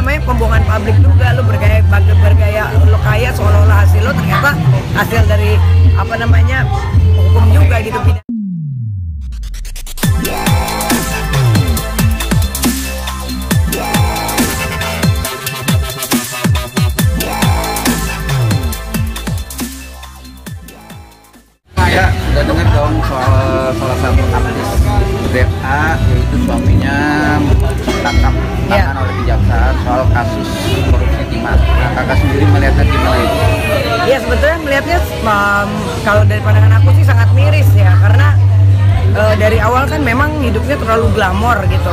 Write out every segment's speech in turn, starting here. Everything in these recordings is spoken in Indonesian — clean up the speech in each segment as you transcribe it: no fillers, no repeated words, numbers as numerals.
namanya pembohongan publik juga. Lo bergaya lo kaya seolah-olah hasil lo ternyata hasil dari apa namanya hukum juga gitu. Ya, sudah dengar dong soal salah satu artis ZA, yaitu suaminya ditangkap tangan oleh kejaksaan soal kasus korupsi timah. Nah, kakak sendiri melihatnya gimana itu? Ya sebetulnya melihatnya kalau dari pandangan aku sih sangat miris ya, karena dari awal kan memang hidupnya terlalu glamor gitu.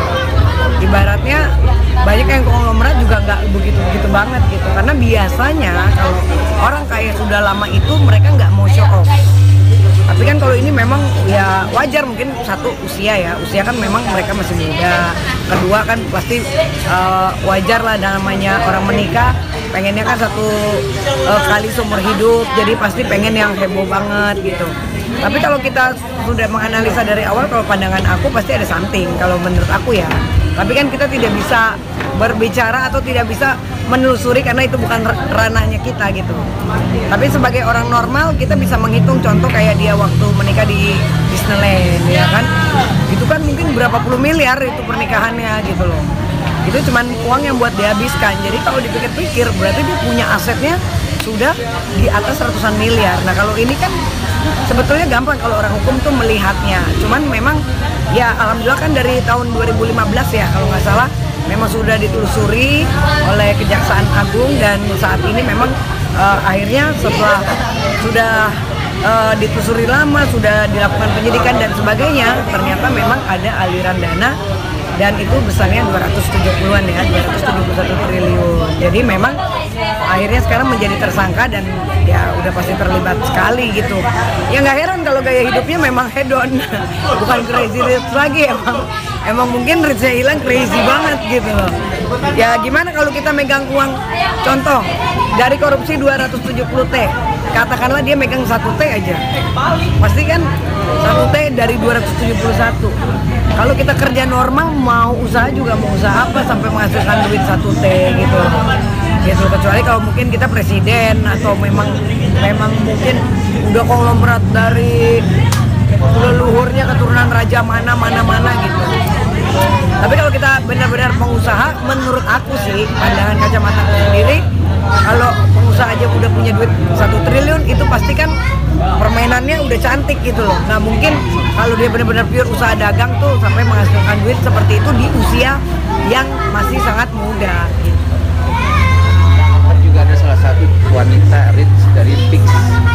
Ibaratnya banyak yang konglomerat juga nggak begitu banget gitu, karena biasanya kalau orang kaya sudah lama itu mereka nggak mau show off. Tapi kan kalau ini memang ya wajar, mungkin satu usia kan memang mereka masih muda. Kedua kan pasti wajar lah, namanya orang menikah pengennya kan satu kali seumur hidup, jadi pasti pengen yang heboh banget gitu. Tapi kalau kita sudah menganalisa dari awal, kalau pandangan aku pasti ada something kalau menurut aku ya. Tapi kan kita tidak bisa berbicara atau tidak bisa menelusuri karena itu bukan ranahnya kita gitu. Tapi sebagai orang normal kita bisa menghitung, contoh kayak dia waktu menikah di Disneyland ya kan, itu kan mungkin berapa puluh miliar itu pernikahannya gitu loh. Itu cuman uang yang buat dihabiskan. Jadi kalau dipikir-pikir berarti dia punya asetnya sudah di atas ratusan miliar. Nah kalau ini kan sebetulnya gampang kalau orang hukum tuh melihatnya. Cuman memang ya alhamdulillah kan dari tahun 2015 ya kalau nggak salah memang sudah ditelusuri oleh Kejaksaan Agung, dan saat ini memang akhirnya setelah sudah ditelusuri lama, sudah dilakukan penyidikan dan sebagainya, ternyata memang ada aliran dana dan itu besarnya 270-an ya, 271 triliun. Jadi memang akhirnya sekarang menjadi tersangka dan ya udah pasti terlibat sekali gitu. Ya nggak heran kalau gaya hidupnya memang hedon, bukan crazy rich lagi, emang mungkin richnya hilang, crazy banget gitu loh. Ya gimana kalau kita megang uang, contoh dari korupsi 270 T, katakanlah dia megang 1 T aja, pasti kan 1 T dari 271. Kalau kita kerja normal mau usaha juga mau usaha apa sampai menghasilkan duit 1 T gitu. Gitu, kecuali kalau mungkin kita presiden atau memang mungkin udah konglomerat dari leluhurnya keturunan raja mana gitu. Tapi kalau kita benar-benar pengusaha, menurut aku sih pandangan kacamata aku sendiri, kalau pengusaha aja udah punya duit 1 triliun itu pasti kan permainannya udah cantik gitu loh. Nah mungkin kalau dia benar-benar pure usaha dagang tuh sampai menghasilkan duit seperti itu di usia yang masih sangat muda gitu. Juga ada salah satu wanita rich dari Pix.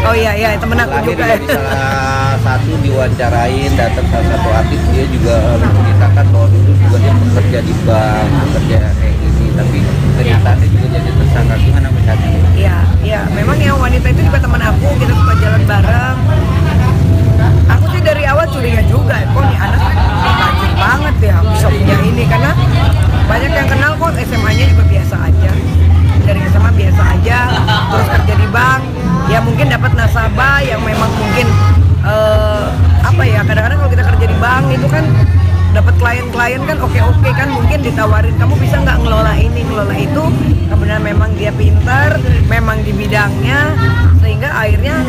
Oh iya temen aku juga ya. Salah satu diwawancarain, datang salah satu artis, dia juga menceritakan bahwa dulu juga dia bekerja di bank, bekerja kayak gini, tapi ternyata dia juga jadi tersangka. Gimana melihatnya? Iya, memang yang wanita itu juga teman aku, kita suka jalan bareng. Aku sih dari awal curiga juga, kok nih anak rajin banget ya bisa punya ini, karena banyak yang kenal kok SMA-nya juga biasa aja. Dari SMA biasa aja, terus kerja di bank, ya mungkin dapat nasabah yang memang mungkin kadang-kadang kalau kita kerja di bank itu kan dapat klien kan oke kan, mungkin ditawarin kamu bisa nggak ngelola ini ngelola itu, kemudian memang dia pintar, memang di bidangnya, sehingga akhirnya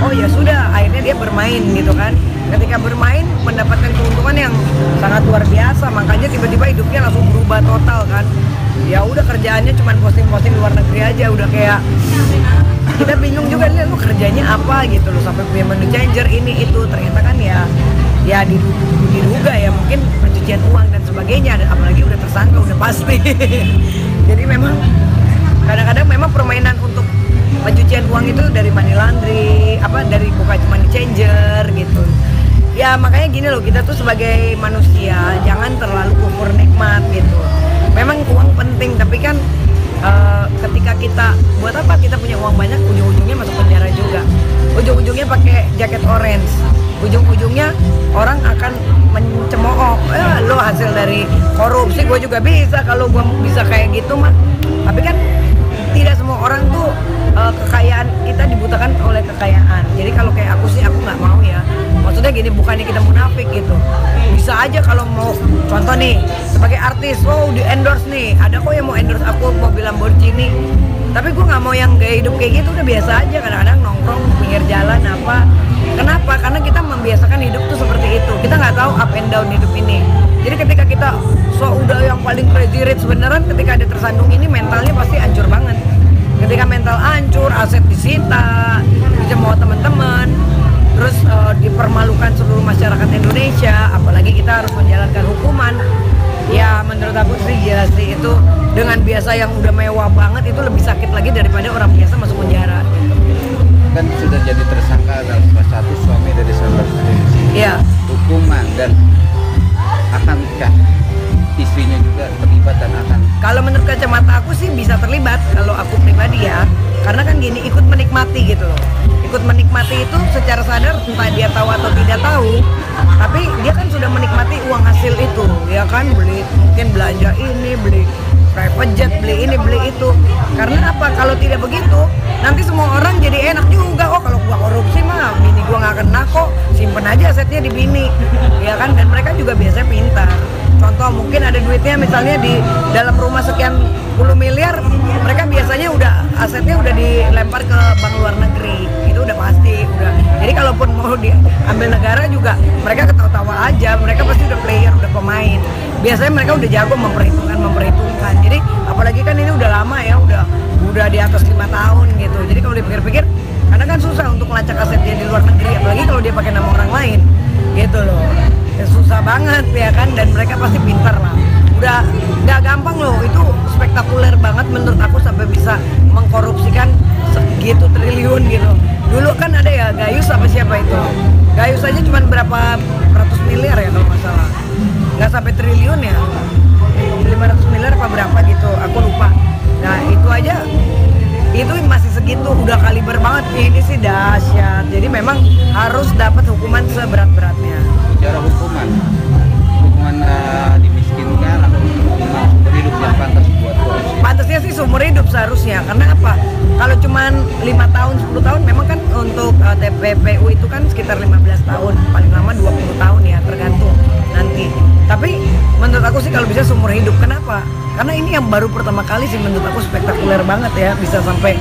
oh ya sudah, akhirnya dia bermain gitu kan. Ketika bermain mendapatkan keuntungan yang sangat luar biasa, makanya tiba-tiba hidupnya langsung berubah total kan. Ya udah kerjaannya cuma posting-posting luar negeri aja, udah kayak kita bingung juga nih lu kerjanya apa gitu loh, sampai punya menu changer ini itu, ternyata kan ya diduga ya mungkin pencucian uang dan sebagainya, apalagi udah tersangka udah pasti. Jadi memang kadang-kadang memang permainan untuk pencucian uang itu dari money laundry, dari bukan money changer gitu. Ya makanya gini loh, kita tuh sebagai manusia jangan terlalu kufur nikmat gitu. Memang uang penting, tapi kan ketika kita buat apa kita punya uang banyak, ujung-ujungnya masuk penjara juga, ujung-ujungnya pakai jaket orange, ujung-ujungnya orang akan mencemooh, lo hasil dari korupsi, gue juga bisa kalau gue bisa kayak gitu mah. Tapi kan tidak semua orang tuh kekayaan kita dibutakan oleh kekayaan. Jadi kalau kayak aku sih aku nggak mau ya, maksudnya maksudnya gini, bukannya kita munafik gitu. Bisa aja kalau mau, contoh nih sebagai artis, oh di endorse nih, ada kok yang mau endorse aku mobil Lamborghini, tapi gue nggak mau yang gaya hidup kayak gitu. Udah biasa aja, kadang-kadang nongkrong pinggir jalan apa. Kenapa? Karena kita membiasakan hidup tuh seperti itu. Kita nggak tahu up and down hidup ini. Jadi ketika kita udah yang paling crazy rich beneran, ketika ada tersandung ini mentalnya pasti hancur banget. Ketika mental hancur, aset disita, dicemooh teman-teman, terus dipermalukan seluruh masyarakat Indonesia, apalagi kita harus menjalankan hukuman. Ya menurut aku sih gila sih, itu dengan biasa yang udah mewah banget itu lebih sakit lagi daripada orang biasa masuk penjara. Kan sudah jadi tersangka dalam salah satu suami dari salah satu Iya. hukuman, dan akankah istrinya juga terlibat dan akan? Kalau menurut kacamata aku sih bisa terlibat kalau aku pribadi ya, karena kan gini, ikut menikmati gitu loh. Ikut menikmati itu secara sadar, entah dia tahu atau tidak tahu, tapi dia kan sudah menikmati uang hasil itu, ya kan, beli mungkin belanja ini, beli private jet, beli ini, beli itu. Karena apa? Kalau tidak begitu, nanti semua orang jadi enak juga. Oh kalau gua korupsi mah bini gua nggak kena kok, simpen aja asetnya di bini, ya kan. Dan mereka juga biasanya pintar. Contoh mungkin ada duitnya misalnya di dalam rumah sekian puluh miliar, mereka biasanya udah asetnya udah dilempar ke bank luar negeri, itu udah pasti udah. Jadi kalaupun mau diambil negara juga mereka ketawa-tawa aja, mereka pasti udah player, udah pemain. Biasanya mereka udah jago memperhitungkan. Jadi apalagi kan ini udah lama ya, udah di atas 5 tahun gitu. Jadi kalau dipikir-pikir, karena kan susah untuk melacak aset dia di luar negeri, apalagi kalau dia pakai nama orang lain gitu loh. Ya susah banget ya kan, dan mereka pasti pintar lah. Udah nggak gampang loh, itu spektakuler banget menurut aku sampai bisa mengkorupsikan segitu triliun gitu. Dulu kan ada ya Gayus apa siapa itu, Gayus aja cuma berapa ratus miliar ya kalau nggak salah, nggak sampai triliun ya, 500 miliar apa berapa gitu, aku lupa. Nah itu aja, itu masih segitu, udah kaliber banget. Ini sih dahsyat. Jadi memang harus dapat hukuman seberat-beratnya. Secara hukuman dimiskinkan atau hukuman hidup yang pantas buat korupsi? Pantasnya sih seumur hidup seharusnya. Karena apa? Kalau cuman 5 tahun, 10 tahun, memang kan untuk TPPU itu kan sekitar 15 tahun, paling lama 20 tahun ya, tergantung nanti. Tapi menurut aku sih kalau bisa seumur hidup. Kenapa? Karena ini yang baru pertama kali sih menurut aku spektakuler banget ya, bisa sampai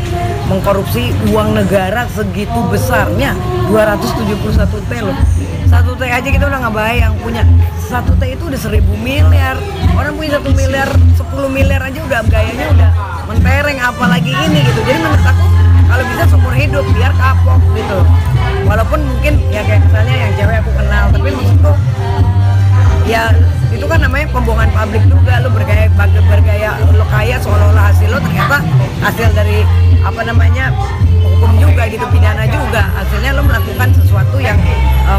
mengkorupsi uang negara segitu besarnya, 271 T loh. 1 T aja kita udah nggak bayang, punya 1 T itu udah 1000 miliar. Orang punya 1 miliar, 10 miliar aja udah gayanya udah mentereng, apalagi ini gitu. Jadi menurut aku kalau bisa seumur hidup biar kapok gitu. Walaupun mungkin ya kayak misalnya yang cewek aku kenal, tapi maksudku ya itu kan namanya pembohongan publik juga. Lo bergaya lo kaya seolah-olah hasil lo ternyata hasil dari apa namanya hukum juga gitu, pidana juga. Hasilnya lo melakukan sesuatu yang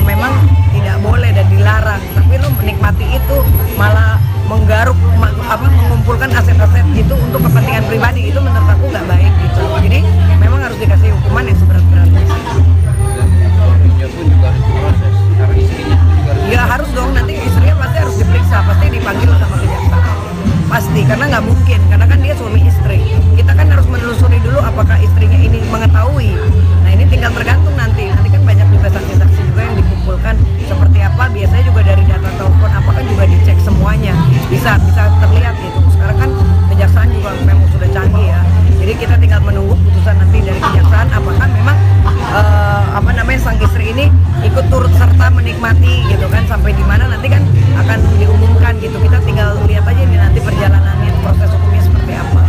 memang tidak boleh dan dilarang, tapi lo menikmati itu malah menggaruk mengumpulkan aset-aset itu untuk kepentingan pribadi. Itu menurut aku nggak baik gitu. Jadi memang harus dikasih hukuman yang seberat-beratnya. Dan suaminya pun juga harus diproses, karena istrinya pun juga harus. Ya harus dong, nanti istrinya pasti harus diperiksa, pasti dipanggil sama kejaksaan. Pasti, karena nggak mungkin, karena kan dia suami istri. Kita kan harus menelusuri dulu apakah istrinya ini mengetahui. Nah ini tinggal tergantung nanti kan banyak juga saksi-saksi juga yang dikumpulkan seperti apa. Biasanya juga dari data telepon apa kan juga dicek semuanya, bisa terlihat gitu. Sekarang kan kejaksaan juga memang sudah canggih ya. Jadi kita tinggal menunggu putusan nanti dari kejaksaan apakah memang sang istri ini ikut turut serta menikmati gitu kan, sampai di mana nanti kan akan diumumkan gitu. Kita tinggal lihat aja nih nanti perjalanannya, proses hukumnya seperti apa.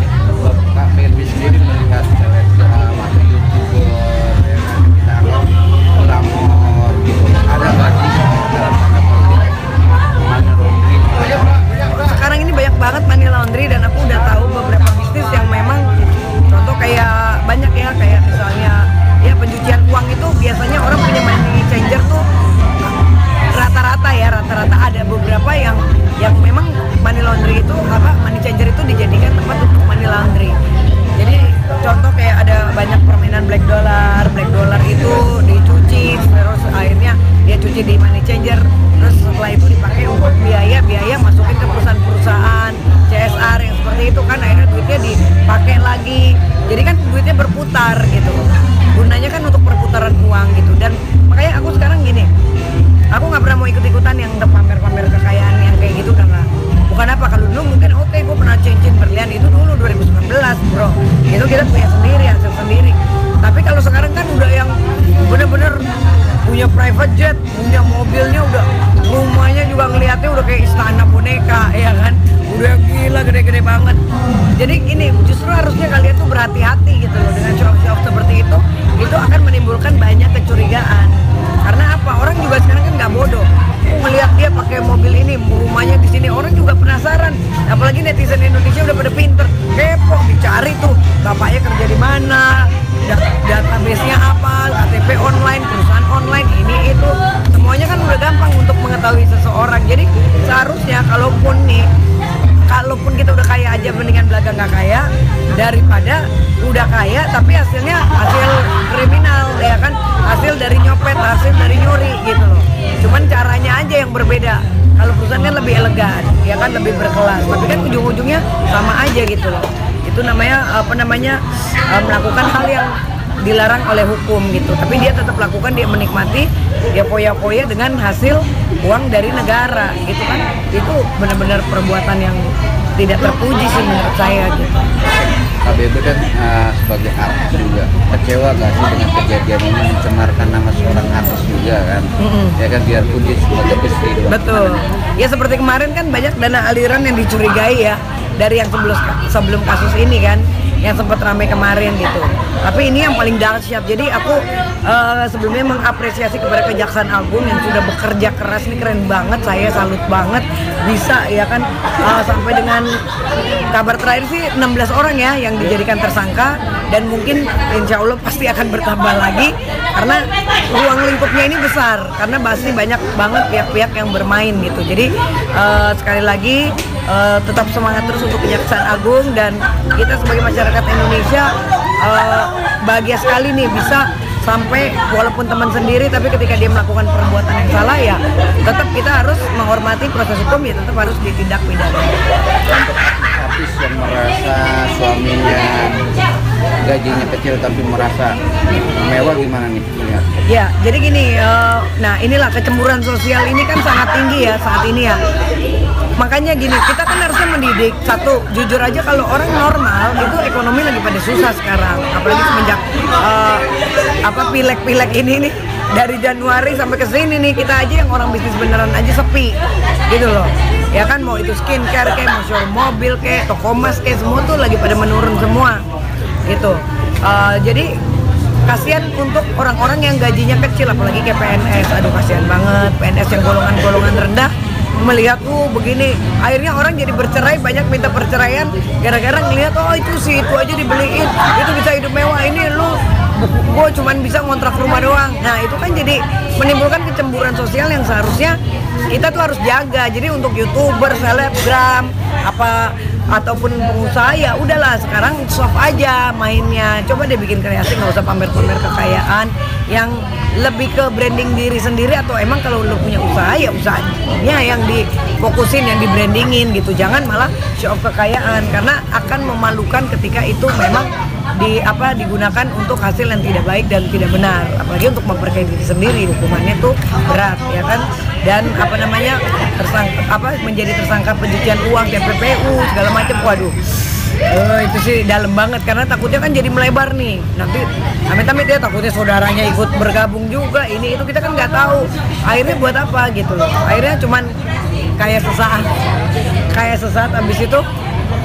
Kak Melby sendiri melihat selebgram atau youtuber yang kita anggap glamor gitu, ada nggak sih dalam tanda politik money laundering? Sekarang ini banyak banget money laundry, dan aku udah tahu beberapa bisnis yang memang contoh kayak banyak ya, kayak misalnya ya pencucian uang itu biasanya orang punya money changer tuh rata-rata ada beberapa yang memang money laundry itu money changer itu dijadikan tempat untuk money laundry. Jadi contoh kayak ada banyak permainan black dollar itu dicuci, terus akhirnya dia cuci di money changer, terus setelah itu dipakai untuk biaya masukin ke perusahaan CSR yang seperti itu kan, akhirnya duitnya dipakai lagi. Jadi kan duitnya berputar gitu. Gunanya kan untuk perputaran uang gitu. Dan makanya aku sekarang gini, aku nggak pernah mau ikut-ikutan yang pamer-pamer kekayaan yang kayak gitu karena bukan apa, kalau dulu mungkin oke gue pernah cincin berlian itu dulu 2019 bro, itu kita punya sendiri, hasil sendiri. Tapi kalau sekarang kan udah yang bener-bener punya private jet, punya mobilnya, udah rumahnya juga ngeliatnya udah kayak istana boneka ya kan, udah gila gede-gede banget. Jadi gini, justru harusnya kalian tuh berhati-hati gitu loh dengan show-show seperti itu akan menimbulkan banyak kecurigaan. Karena apa, orang juga sekarang kan nggak bodoh, melihat dia pakai mobil ini, rumahnya di sini, orang juga penasaran. Apalagi netizen Indonesia udah pada pinter, kepo, dicari tuh bapaknya kerja di mana, database-nya apa, KTP online, perusahaan online, ini itu, semuanya kan udah gampang untuk mengetahui seseorang. Jadi seharusnya kalaupun kita udah kaya aja, mendingan belaga nggak kaya daripada udah kaya tapi hasilnya hasil kriminal ya kan, hasil dari nyopet, hasil dari nyuri gitu loh. Cuman caranya aja yang berbeda. Kalau perusahaan kan lebih elegan ya kan, lebih berkelas, tapi kan ujung-ujungnya sama aja gitu loh. Itu namanya melakukan hal yang dilarang oleh hukum gitu, tapi dia tetap lakukan, dia menikmati, dia foya-foya dengan hasil uang dari negara gitu kan. Itu benar-benar perbuatan yang tidak terpuji sih menurut saya gitu. KBB kan sebagai artis juga, kecewa gak sih dengan kejadian ini mencemarkan nama seorang artis juga kan? Ya kan, biarpun dia sebagai istri. Betul. Ya seperti kemarin kan banyak dana aliran yang dicurigai ya dari yang sebelum kasus ini kan, yang sempat ramai kemarin gitu. Tapi ini yang paling dahsyat. Jadi aku sebelumnya mengapresiasi kepada Kejaksaan Agung yang sudah bekerja keras, ini keren banget, saya salut banget bisa ya kan, sampai dengan kabar terakhir sih 16 orang ya yang dijadikan tersangka, dan mungkin insya Allah pasti akan bertambah lagi karena ruang lingkupnya ini besar, karena pasti banyak banget pihak-pihak yang bermain gitu. Jadi sekali lagi tetap semangat terus untuk Kejaksaan Agung, dan kita sebagai masyarakat Indonesia bahagia sekali nih bisa sampai walaupun teman sendiri, tapi ketika dia melakukan perbuatan yang salah ya tetap kita harus menghormati proses hukum, ya tetap harus ditindak pidana. Untuk artis yang merasa suaminya gajinya kecil tapi merasa mewah, gimana nih? Ya, jadi gini, nah inilah kecemburuan sosial ini kan sangat tinggi ya saat ini ya. Makanya gini, kita kan harusnya mendidik. Satu, jujur aja kalau orang normal itu ekonomi lagi pada susah sekarang, apalagi semenjak pilek-pilek ini nih, dari Januari sampai ke sini nih, kita aja yang orang bisnis beneran aja sepi gitu loh. Ya kan, mau itu skincare kayak, mau showroom mobil kayak, toko emas kayak, semua tuh lagi pada menurun semua gitu. Jadi kasihan untuk orang-orang yang gajinya kecil, apalagi kayak PNS. Aduh kasihan banget PNS yang golongan-golongan rendah melihat begini, akhirnya orang jadi bercerai, banyak minta perceraian gara-gara ngelihat oh itu sih itu aja dibeliin, itu bisa hidup mewah, ini lu gue cuman bisa ngontrak rumah doang. Nah itu kan jadi menimbulkan kecemburuan sosial yang seharusnya kita tuh harus jaga. Jadi untuk YouTuber, selebgram, ataupun pengusaha ya udahlah sekarang soft aja mainnya, coba deh bikin kreasi, nggak usah pamer-pamer kekayaan yang lebih ke branding diri sendiri, atau emang kalau lu punya usaha ya usahanya yang difokusin, yang dibrandingin gitu, jangan malah show off kekayaan, karena akan memalukan ketika itu memang digunakan untuk hasil yang tidak baik dan tidak benar, apalagi untuk memperkaya diri sendiri, hukumannya tuh berat ya kan. Dan menjadi tersangka pencucian uang, TPPU segala macam, waduh itu sih dalam banget, karena takutnya kan jadi melebar nih, nanti amit-amit ya takutnya saudaranya ikut bergabung juga, ini itu kita kan nggak tahu akhirnya buat apa gitu loh. Akhirnya cuman kayak sesaat habis itu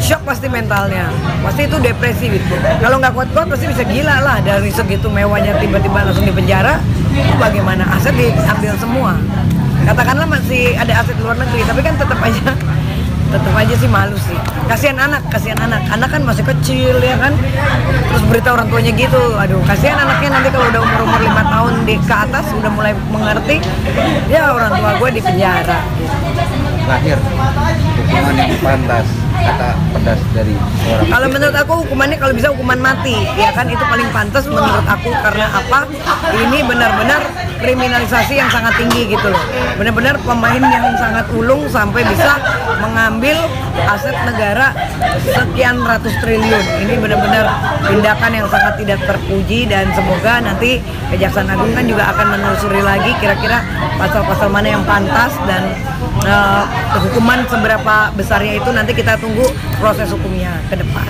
shock pasti mentalnya, pasti itu depresi gitu. Kalau nggak kuat-kuat pasti bisa gila lah, dari segitu mewahnya tiba-tiba langsung di penjara, itu bagaimana, aset diambil semua. Katakanlah masih ada aset luar negeri, tapi kan tetap aja sih malu sih. Kasihan anak kan masih kecil ya kan, terus berita orang tuanya gitu, aduh kasihan anaknya nanti kalau udah umur 5 tahun ke atas udah mulai mengerti, ya orang tua gue di penjara gitu. Terakhir, hukuman yang pantas, kata pedas dari orang. Kalau menurut aku hukumannya kalau bisa hukuman mati, ya kan, itu paling pantas menurut aku. Karena apa? Ini benar-benar kriminalisasi yang sangat tinggi gitu loh. Benar-benar pemain yang sangat ulung sampai bisa mengambil aset negara sekian ratus triliun. Ini benar-benar tindakan yang sangat tidak terpuji, dan semoga nanti Kejaksaan Agung kan juga akan menelusuri lagi kira-kira pasal-pasal mana yang pantas, dan hukuman seberapa besarnya itu nanti kita tunggu proses hukumnya ke depan.